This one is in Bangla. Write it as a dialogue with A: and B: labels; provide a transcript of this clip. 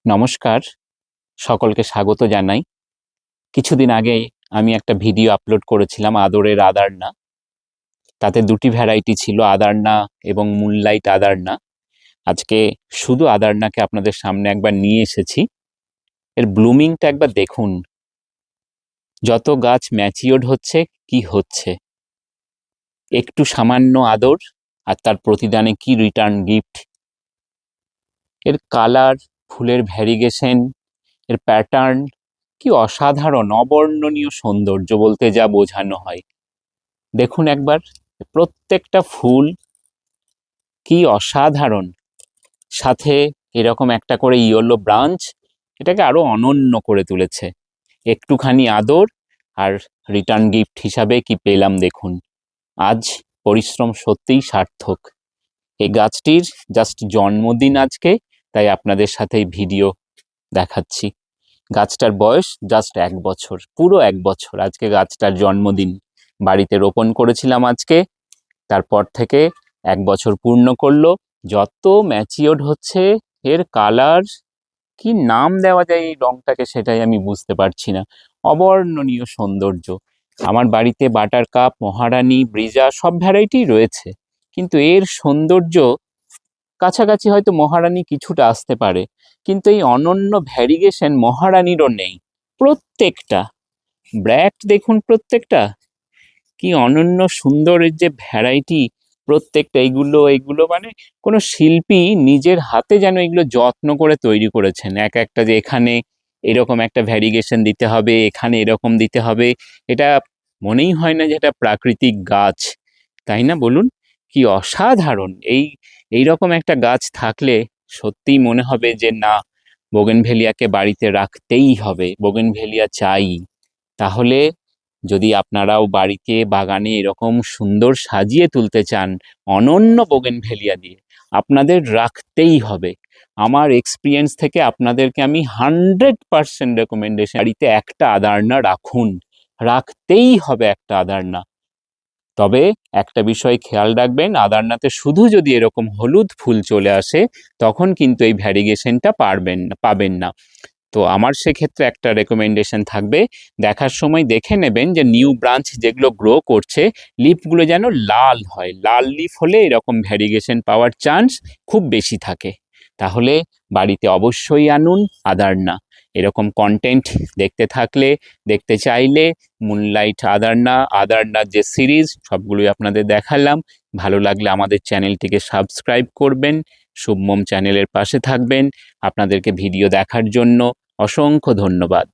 A: নমস্কার, সকলকে স্বাগত জানাই। কিছুদিন আগেই আমি একটা ভিডিও আপলোড করেছিলাম আদরের আদারনা। তাতে দুটি ভ্যারাইটি ছিল, আদারনা এবং মুনলাইট আদারনা। আজকে শুধু আদারনাকে আপনাদের সামনে একবার নিয়ে এসেছি। এর ব্লুমিংটা একবার দেখুন। যত গাছ ম্যাচিওর্ড হচ্ছে কি হচ্ছে, একটু সামান্য আদর আর তার প্রতিদানে কি রিটার্ন গিফট। এর কালার, ফুলের ভ্যারিগেশন, এর প্যাটার্ন কি অসাধারণ, অবর্ণনীয় সৌন্দর্য বলতে যা বোঝানো হয়। দেখুন একবার, প্রত্যেকটা ফুল কি অসাধারণ, সাথে এরকম একটা করে ইয়েলো ব্রাঞ্চ, এটাকে আরো অনন্য করে তুলেছে। একটুখানি আদর আর রিটার্ন গিফট হিসাবে কি পেলাম দেখুন। আজ পরিশ্রম সত্যিই সার্থক। এই গাছটির জাস্ট জন্মদিন আজকে, তাই আপনাদের সাথে এই ভিডিও দেখাচ্ছি। গাছটার বয়স জাস্ট 1 বছর, পুরো 1 বছর। আজকে গাছটার জন্মদিন। বাড়িতে রোপণ করেছিলাম আজকে, তারপর থেকে 1 বছর পূর্ণ করলো। যত ম্যাচিওর্ড হচ্ছে, এর কালার, কি নাম দেওয়া যায় এই রংটাকে সেটাই আমি বুঝতে পারছি না। অবর্ণনীয় সৌন্দর্য। আমার বাড়িতে বাটার কাপ, মহারানী, ব্রিজা সব ভ্যারাইটি রয়েছে, কিন্তু এর সৌন্দর্য কাছাকাছি হয়তো মহারানী কিছুটা আসতে পারে, কিন্তু এই অনন্য ভ্যারিগেশন মহারানীরও নেই। প্রত্যেকটা ব্র্যাক্ট দেখুন, প্রত্যেকটা কি অনন্য সুন্দরের যে ভ্যারাইটি, প্রত্যেকটা এইগুলো মানে কোনো শিল্পী নিজের হাতে যেন এগুলো যত্ন করে তৈরি করেছেন। এক একটা যে এখানে এরকম একটা ভ্যারিগেশন দিতে হবে, এখানে এরকম দিতে হবে, এটা মনেই হয় না যে এটা প্রাকৃতিক গাছ, তাই না বলুন? কি অসাধারণ! এইরকম একটা গাছ থাকলে সত্যিই মনে হবে যে না, বোগেনভেলিয়াকে বাড়িতে রাখতেই হবে, বোগেনভেলিয়া চাই। তাহলে যদি আপনারাও বাড়িতে বাগানে এরকম সুন্দর সাজিয়ে তুলতে চান অনন্য বোগেনভেলিয়া দিয়ে, আপনাদের রাখতেই হবে। আমার এক্সপিরিয়েন্স থেকে আপনাদেরকে আমি 100% রেকমেন্ডেশন, বাড়িতে একটা আদারনা রাখুন, রাখতেই হবে একটা আদারনা। তবে একটা বিষয় খেয়াল রাখবেন, আদারনাতে শুধু যদি এরকম হলুদ ফুল চলে আসে, তখন কিন্তু এই ভ্যারিগেশনটা পাবেন না। তো আমার সেক্ষেত্রে একটা রেকমেন্ডেশন থাকবে, দেখার সময় দেখে নেবেন যে নিউ ব্রাঞ্চ যেগুলো গ্রো করছে, লিফগুলো যেন লাল হয়। লাল লিফ হলে এরকম ভ্যারিগেশন পাওয়ার চান্স খুব বেশি থাকে। তাহলে বাড়িতে অবশ্যই আনুন আদারনা। এরকম কন্টেন্ট দেখতে চাইলে মুনলাইট আদারনার যে সিরিজ, সবগুলোই আপনাদের দেখালাম। ভালো লাগলে আমাদের চ্যানেলটিকে সাবস্ক্রাইব করবেন, শুভমম চ্যানেলের পাশে থাকবেন। আপনাদেরকে ভিডিও দেখার জন্য অসংখ্য ধন্যবাদ।